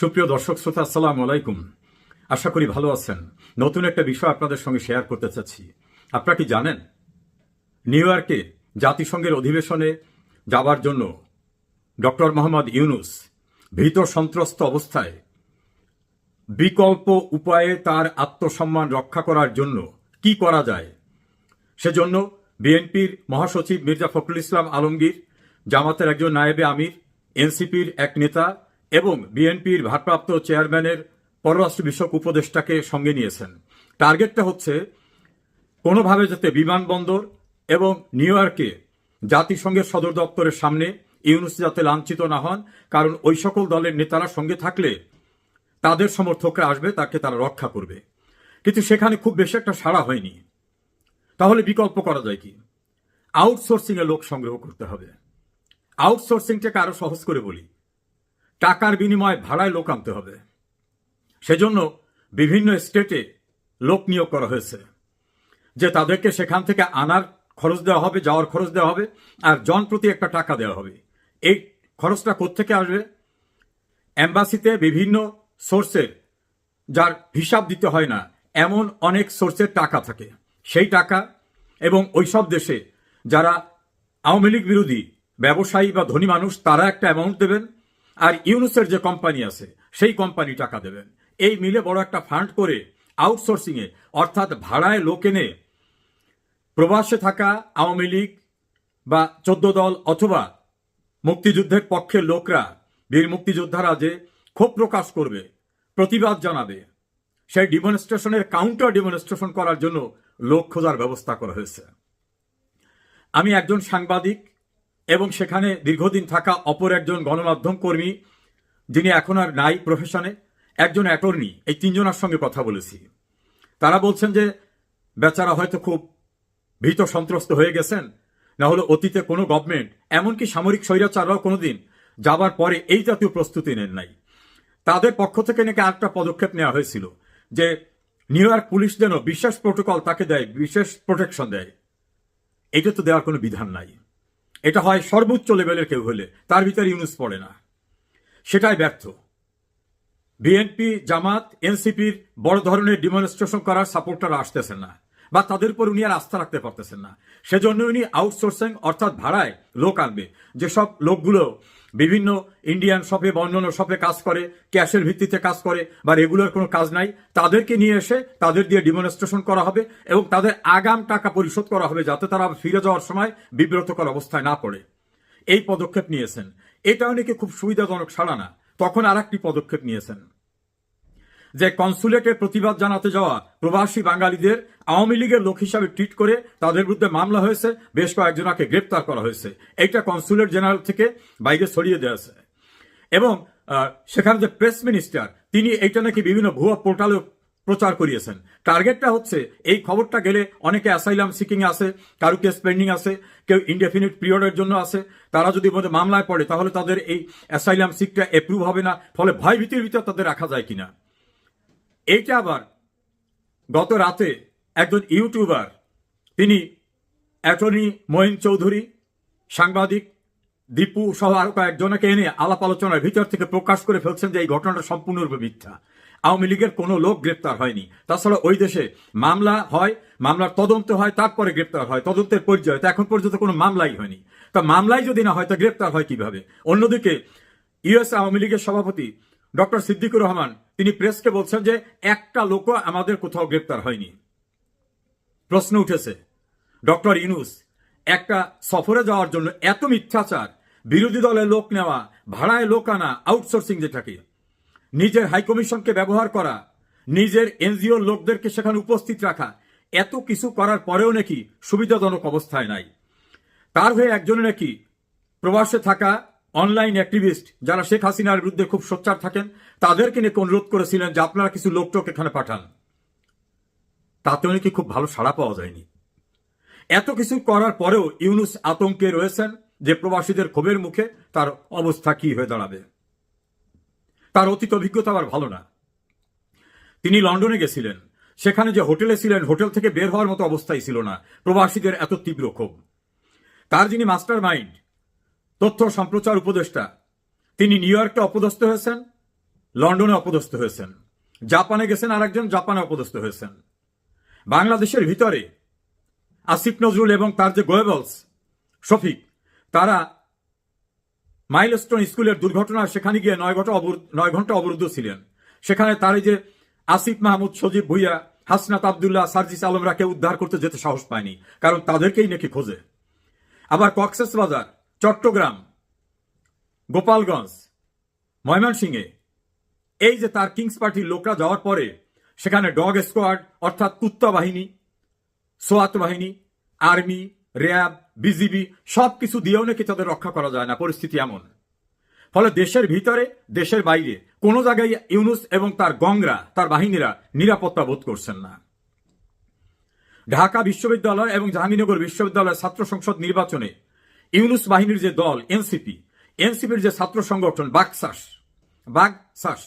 সুপ্রিয় দর্শক শ্রোতা, আসসালামু আলাইকুম। আশা করি ভালো আছেন। নতুন একটা বিষয় আপনাদের সঙ্গে শেয়ার করতে চাচ্ছি। আপনারা কি জানেন, নিউ ইয়র্কে জাতিসংঘের অধিবেশনে যাবার জন্য ডক্টর মোহাম্মদ ইউনূস ভীত সন্ত্রস্ত অবস্থায় বিকল্প উপায়ে তার আত্মসম্মান রক্ষা করার জন্য কি করা যায়, সেজন্য বিএনপির মহাসচিব মির্জা ফখরুল ইসলাম আলমগীর, জামাতের একজন নায়েবে আমির, এনসিপির এক নেতা এবং বিএনপির ভারপ্রাপ্ত চেয়ারম্যানের পররাষ্ট্র বিষয়ক উপদেষ্টাকে সঙ্গে নিয়েছেন। টার্গেটটা হচ্ছে কোনোভাবে যাতে বিমানবন্দর এবং নিউ ইয়র্কে জাতিসংঘের সদর দপ্তরের সামনে ইউনূস যাতে লাঞ্ছিত না হন, কারণ ওই সকল দলের নেতারা সঙ্গে থাকলে তাদের সমর্থকরা আসবে, তাকে তারা রক্ষা করবে। কিন্তু সেখানে খুব বেশি একটা সাড়া হয়নি। তাহলে বিকল্প করা যায় কি? আউটসোর্সিংয়ে লোক সংগ্রহ করতে হবে। আউটসোর্সিংটাকে আরো সহজ করে বলি, টাকার বিনিময়ে ভাড়ায় লোক আনতে হবে। সেজন্য বিভিন্ন স্টেটে লোক নিয়োগ করা হয়েছে, যে তাদেরকে সেখান থেকে আনার খরচ দেওয়া হবে, যাওয়ার খরচ দেওয়া হবে, আর জন প্রতি একটা টাকা দেওয়া হবে। এই খরচটা কোত্থেকে আসবে? এম্বাসিতে বিভিন্ন সোর্সের, যার হিসাব দিতে হয় না এমন অনেক সোর্সের টাকা থাকে, সেই টাকা এবং ওইসব দেশে যারা আওয়ামী লীগ বিরোধী ব্যবসায়ী বা ধনী মানুষ, তারা একটা অ্যামাউন্ট দেবেন, আর ইউনূসের যে কোম্পানি আছে সেই কোম্পানি টাকা দেবেন। এই মিলে বড় একটা ফান্ড করে আউটসোর্সিংয়ে, অর্থাৎ ভাড়ায় লোক এনে প্রবাসে থাকা আওয়ামী লীগ বা 14 দল অথবা মুক্তিযুদ্ধের পক্ষের লোকরা, বীর মুক্তিযোদ্ধারা যে ক্ষোভ প্রকাশ করবে, প্রতিবাদ জানাবে, সেই ডিমনস্ট্রেশনের কাউন্টার ডিমনস্ট্রেশন করার জন্য লোক খোঁজার ব্যবস্থা করা হয়েছে। আমি একজন সাংবাদিক এবং সেখানে দীর্ঘদিন থাকা অপর একজন গণমাধ্যম কর্মী, যিনি এখন আর নাই প্রফেশনে, একজন অ্যাটর্নি, এই তিনজনের সঙ্গে কথা বলেছি। তারা বলছেন যে বেচারা হয়তো খুব ভীত সন্ত্রস্ত হয়ে গেছেন, না হলে অতীতে কোনো গভর্নমেন্ট, এমনকি সামরিক স্বৈরাচাররাও কোনোদিন যাবার পরে এই জাতীয় প্রস্তুতি নেন নাই। তাদের পক্ষ থেকে নাকি আরেকটা পদক্ষেপ নেওয়া হয়েছিল যে নিউ ইয়র্ক পুলিশ যেন বিশেষ প্রোটোকল তাকে দেয়, বিশেষ প্রোটেকশন দেয়। এটা তো দেওয়ার কোনো বিধান নাই। এটা হয় সর্বোচ্চ লেভেলের কেউ হলে, তার ভিতরে ইউনূস পড়ে না। সেটাই ব্যর্থ। বিএনপি, জামাত, এনসিপির বড় ধরনের ডিমনস্ট্রেশন করার সাপোর্টার আসতেছেন না, বা তাদের উপর উনি আর আস্থা রাখতে পারতেছেন না। সেজন্য উনি আউটসোর্সিং অর্থাৎ ভাড়ায় লোক আনবে। যেসব লোকগুলো বিভিন্ন ইন্ডিয়ান শপে বা অন্যান্য শপে কাজ করে, ক্যাশের ভিত্তিতে কাজ করে, বা রেগুলার কোনো কাজ নাই, তাদেরকে নিয়ে এসে তাদের দিয়ে ডিমনস্ট্রেশন করা হবে এবং তাদের আগাম টাকা পরিশোধ করা হবে, যাতে তারা ফিরে যাওয়ার সময় বিব্রতকর অবস্থায় না পড়ে। এই পদক্ষেপ নিয়েছেন। এটা অনেকে খুব সুবিধাজনক সাড়া না। তখন আর একটি পদক্ষেপ নিয়েছেন যে কনসুলেটে প্রতিবাদ জানাতে যাওয়া প্রবাসী বাঙালিদের আওয়ামী লীগের লোক হিসাবে ট্রিট করে তাদের বিরুদ্ধে মামলা হয়েছে, বেশ কয়েকজনকে গ্রেপ্তার করা হয়েছে। এইটা কনসুলেট জেনারেল থেকে বাইরে ছড়িয়ে দেওয়া আছে। এবং সেখানে যে প্রেস মিনিস্টার, তিনি এইটা নাকি বিভিন্ন ভুয়া পোর্টালে প্রচার করিয়েছেন। টার্গেটটা হচ্ছে এই খবরটা গেলে অনেকে অ্যাসাইলাম সিকিং আছে, কারো কেস পেন্ডিং আছে, কেউ ইনডেফিনিট পিরিয়ডের জন্য আছে, তারা যদি মধ্যে মামলায় পড়ে তাহলে তাদের এই অ্যাসাইলাম সিকটা অ্যাপ্রুভ হবে না, ফলে ভয় ভীতির ভিতর তাদের রাখা যায় কিনা। এইটা আবার গত রাতে একজন ইউটিউবার, তিনি অ্যাটর্নি মঈন চৌধুরী, সাংবাদিক দীপু সহ আরো কয়েকজনকে এনে আলাপ আলোচনার ভিতর থেকে প্রকাশ করে ফেলছেন যে এই ঘটনাটা সম্পূর্ণরূপে মিথ্যা। আওয়ামী লীগের কোনো লোক গ্রেপ্তার হয়নি। তাছাড়া ওই দেশে মামলা হয়, মামলার তদন্ত হয়, তারপরে গ্রেপ্তার হয়, তদন্তের পর্যায়ে। তো এখন পর্যন্ত কোনো মামলাই হয়নি। তা মামলাই যদি না হয় তা গ্রেপ্তার হয় কিভাবে? অন্যদিকে ইউএস আওয়ামী লীগের সভাপতি ডক্টর সিদ্দিকুর রহমান, তিনি প্রেসকে বলছেন যে একটা লোকও আমাদের কোথাও গ্রেপ্তার হয়নি। প্রশ্ন উঠেছে, ডক্টর ইউনূস একটা সফরে যাওয়ার জন্য এত মিথ্যাচার, বিরোধী দলের লোক নেওয়া, ভাড়ায় লোক আনা, আউটসোর্সিং যেটাকে, নিজের হাইকমিশনকে ব্যবহার করা, নিজের এনজিওর লোকদেরকে সেখানে উপস্থিত রাখা, এত কিছু করার পরেও নাকি সুবিধাজনক অবস্থায় নাই। তার হয়ে একজনে নাকি প্রবাসে থাকা অনলাইন অ্যাক্টিভিস্ট, যারা শেখ হাসিনার বিরুদ্ধে খুব সোচ্চার থাকেন, তাদেরকে নিয়ে অনুরোধ করেছিলেন যে আপনারা কিছু লোকটোক এখানে পাঠান। তাতেও নাকি খুব ভালো সাড়া পাওয়া যায়নি। এত কিছু করার পরেও ইউনূস আতঙ্কে রয়েছেন যে প্রবাসীদের ক্ষোভের মুখে তার অবস্থা কি হয়ে দাঁড়াবে। তার অতীত অভিজ্ঞতা আবার ভালো না। তিনি লন্ডনে গেছিলেন, সেখানে যে হোটেলে ছিলেন, হোটেল থেকে বের হওয়ার মতো অবস্থাই ছিল না, প্রবাসীদের এত তীব্র ক্ষোভ। তার যিনি মাস্টার মাইন্ড, তথ্য সম্প্রচার উপদেষ্টা, তিনি নিউ ইয়র্কে অপদস্থ হয়েছেন, লন্ডনে অপদস্থ হয়েছেন, জাপানে গেছেন, আরেকজন জাপানে অপদস্থ হয়েছেন। বাংলাদেশের ভিতরে আসিফ নজরুল এবং তার যে গোয়েবলস শফিক, তারা মাইলস্টোন স্কুলের দুর্ঘটনা, সেখানে গিয়ে 9 ঘন্টা অবরুদ্ধ ছিলেন। সেখানে তার যে আসিফ মাহমুদ, সজীব ভুইয়া, হাসনাত আবদুল্লাহ, সার্জিস আলমরা কেউ উদ্ধার করতে যেতে সাহস পায়নি, কারণ তাদেরকেই নাকি খোঁজে। আবার কক্সবাজার, চট্টগ্রাম, গোপালগঞ্জ, ময়মনসিংহে এই যে তার কিংস পার্টির লোকরা যাওয়ার পরে সেখানে ডগ স্কোয়াড অর্থাৎ কুত্তা বাহিনী, সোয়াত বাহিনী, আর্মি, র্যাব, বিজিবি সবকিছু দিয়েও নাকি তাদের রক্ষা করা যায় না, পরিস্থিতি এমন। ফলে দেশের ভিতরে দেশের বাইরে কোনো জায়গায় ইউনুস এবং তার গংরা, তার বাহিনীরা নিরাপত্তা বোধ করছেন না। ঢাকা বিশ্ববিদ্যালয় এবং জাহাঙ্গীরনগর বিশ্ববিদ্যালয়ের ছাত্র সংসদ নির্বাচনে ইউনুস বাহিনীর যে দল এনসিপির যে ছাত্র সংগঠন বাগসাস,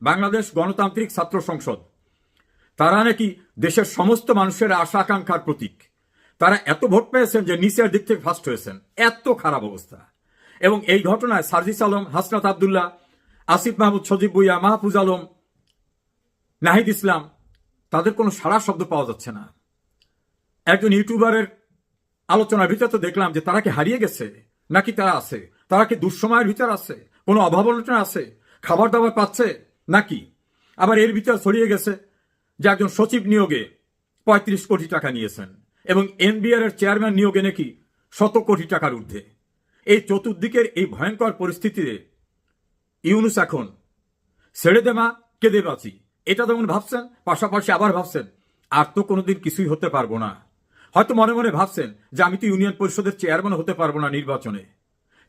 বাংলাদেশ গণতান্ত্রিক ছাত্র সংসদ, তারা নাকি দেশের সমস্ত মানুষের আশা আকাঙ্ক্ষার প্রতীক। তারা এত ভোট পেয়েছেন যে নিচের দিক থেকে ফার্স্ট হয়েছেন, এত খারাপ অবস্থা। এবং এই ঘটনায় সার্জিস আলম, হাসনাত আবদুল্লাহ, আসিফ মাহমুদ, সজীব ভুইয়া, মাহফুজ আলম, নাহিদ ইসলাম, তাদের কোনো সাড়া শব্দ পাওয়া যাচ্ছে না। একজন ইউটিউবারের আলোচনার ভিতরে তো দেখলাম যে তারা কি হারিয়ে গেছে নাকি তারা আছে, তারা কি দুঃসময়ের ভিতর আছে, কোনো অভাবনা আছে, খাবার দাবার পাচ্ছে নাকি। আবার এর ভিতর ছড়িয়ে গেছে যে একজন সচিব নিয়োগে 35 কোটি টাকা নিয়েছেন এবং এনবিআর এর চেয়ারম্যান নিয়োগে নাকি 100 কোটি টাকার ঊর্ধ্বে। এই চতুর্দিকের এই ভয়ঙ্কর পরিস্থিতিতে ইউনুস এখন ছেড়ে দেমা কেঁদে বাঁচি এটা যেমন ভাবছেন, পাশাপাশি আবার ভাবছেন আর তো কোনোদিন কিছুই হতে পারবো না। হয়তো মনে মনে ভাবছেন যে আমি তো ইউনিয়ন পরিষদের চেয়ারম্যান হতে পারবো না নির্বাচনে,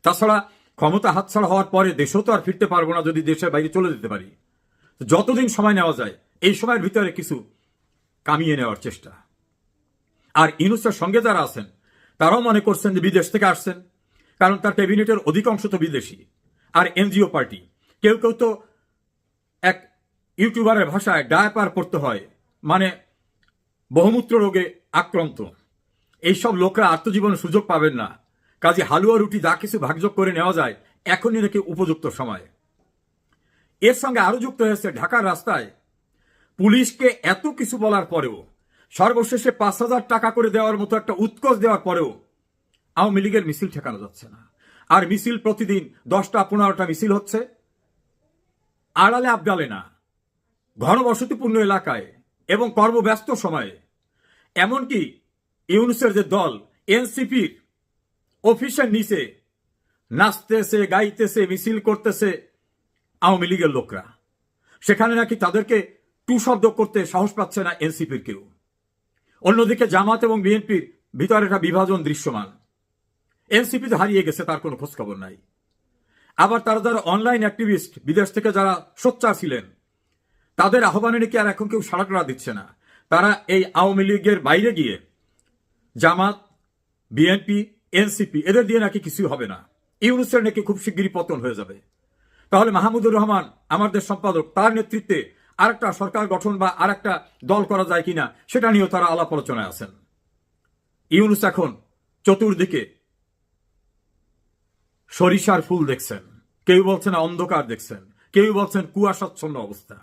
তাছাড়া ক্ষমতা হাতছাড়া হওয়ার পরে দেশেও তো আর ফিরতে পারবো না যদি দেশের বাইরে চলে যেতে পারি। যতদিন সময় নেওয়া যায় এই সময়ের ভিতরে কিছু কামিয়ে নেওয়ার চেষ্টা। আর ইউনুসের সঙ্গে যারা আছেন তারাও মনে করছেন যে বিদেশ থেকে আসছেন, কারণ তার ক্যাবিনেটের অধিকাংশ তো বিদেশি আর এনজিও পার্টি। কেউ কেউ তো এক ইউটিউবারের ভাষায় ডায়াপার পড়তে হয়, মানে বহুমূত্র রোগে আক্রান্ত। এইসব লোকরা আত্মজীবনের সুযোগ পাবেন না, কাজে হালুয়া রুটি যা কিছু ভাগযোগ করে নেওয়া যায় এখনই নাকি উপযুক্ত সময়। এর সঙ্গে আরো যুক্ত হয়েছে ঢাকার রাস্তায় পুলিশকে এত কিছু বলার পরেও, সর্বশেষে 5,000 টাকা করে দেওয়ার মতো একটা উৎকোচ দেওয়ার পরেও আওয়ামী লীগের মিছিল ঠেকানো যাচ্ছে না। আর মিছিল প্রতিদিন 10টা-15টা মিছিল হচ্ছে, আড়ালে আবডালে না, ঘনবসতিপূর্ণ এলাকায় এবং কর্মব্যস্ত সময়ে। এমনকি ইউনুসের যে দল এনসিপির অফিসের নিচে নাচতেছে, গাইতেছে, মিছিল করতেছে আওয়ামী লীগের লোকরা, সেখানে নাকি তাদেরকে টু শব্দ করতে সাহস পাচ্ছে না এনসিপির কেউ। অন্যদিকে জামাত এবং বিএনপির ভিতরে একটা বিভাজন দৃশ্যমান। এনসিপি তো হারিয়ে গেছে, তার কোনো খোঁজখবর নাই। আবার তারা যারা অনলাইন অ্যাক্টিভিস্ট, বিদেশ থেকে যারা সোচ্চার ছিলেন, তাদের আহ্বানে নাকি আর এখন কেউ সাড়া দিচ্ছে না। তারা এই আওয়ামী লীগের বাইরে গিয়ে জামাত, বিএনপি, এনসিপি এদের দিয়ে নাকি কিছুই হবে না, ইউনুসের নাকি খুব শিগগিরই পতন হয়ে যাবে। তাহলে মাহমুদুর রহমান আমাদের সম্পাদক, তার নেতৃত্বে আরেকটা সরকার গঠন বা আরেকটা দল করা যায় কিনা সেটা নিয়েও তারা আলাপ আলোচনায় আছেন। ইউনুস এখন চতুর্দিকে সরিষার ফুল দেখছেন, কেউ বলছেন অন্ধকার দেখছেন, কেউ বলছেন কুয়াশাচ্ছন্ন অবস্থা।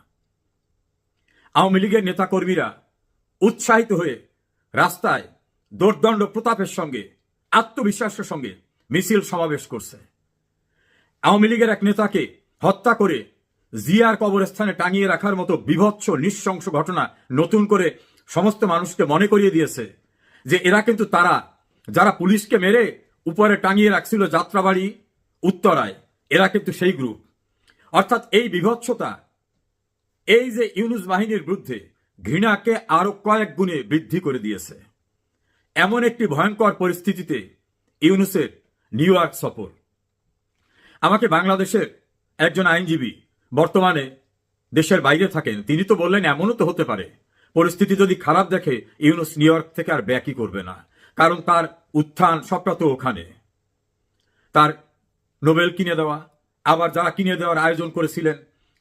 আওয়ামী লীগের নেতাকর্মীরা উৎসাহিত হয়ে রাস্তায় দোর্দণ্ড প্রতাপের সঙ্গে, আত্মবিশ্বাসের সঙ্গে মিছিল সমাবেশ করছে। আওয়ামী লীগের এক নেতাকে হত্যা করে জিয়ার কবরস্থানে টাঙিয়ে রাখার মতো বিভৎস নৃশংস ঘটনা নতুন করে সমস্ত মানুষকে মনে করিয়ে দিয়েছে যে এরা কিন্তু তারা যারা পুলিশকে মেরে উপরে টাঙিয়ে রাখছিল যাত্রাবাড়ি, উত্তরায়, এরা কিন্তু সেই গ্রুপ। অর্থাৎ এই বিভৎসতা, এই যে ইউনুস বাহিনীর বিরুদ্ধে ঘৃণাকে আরো কয়েক গুণে বৃদ্ধি করে দিয়েছে। এমন একটি ভয়ঙ্কর পরিস্থিতিতে ইউনুসের নিউ ইয়র্ক সফর। আমাকে বাংলাদেশের একজন আইনজীবী, বর্তমানে দেশের বাইরে থাকেন, তিনি তো বললেন এমনও তো হতে পারে পরিস্থিতি যদি খারাপ দেখে ইউনুস নিউ ইয়র্ক থেকে আর ব্যাকই করবে না, কারণ তার উত্থান সবটা তো ওখানে। তার নোবেল কিনে দেওয়া, আবার যারা কিনে দেওয়ার আয়োজন করেছিলেন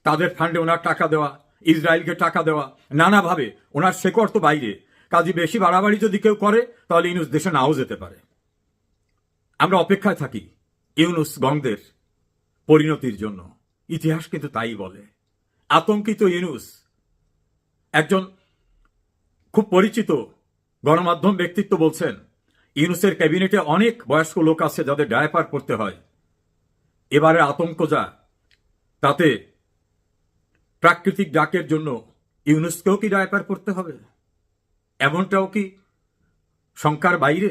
তাদের ফান্ডে ওনার টাকা দেওয়া, ইসরায়েলকে টাকা দেওয়া, নানাভাবে ওনার শেকড় তো বাইরে। কাজে বেশি বাড়াবাড়ি যদি কেউ করে তাহলে ইউনুস দেশে নাও যেতে পারে। আমরা অপেক্ষায় থাকি ইউনুস গংদের পরিণতির জন্য। ইতিহাস কিন্তু তাই বলে। আতঙ্কিত ইউনূস, একজন খুব পরিচিত গণমাধ্যম ব্যক্তিত্ব বলছেন, ইউনূসের ক্যাবিনেটে অনেক বয়স্ক লোক আছে যাদের ডায়াপার পরতে হয়। এবারে আতঙ্ক যা, তাতে প্রাকৃতিক ডাকের জন্য ইউনূসকেও কি ডায়াপার পরতে হবে? এমনটাও কি শঙ্কার বাইরে?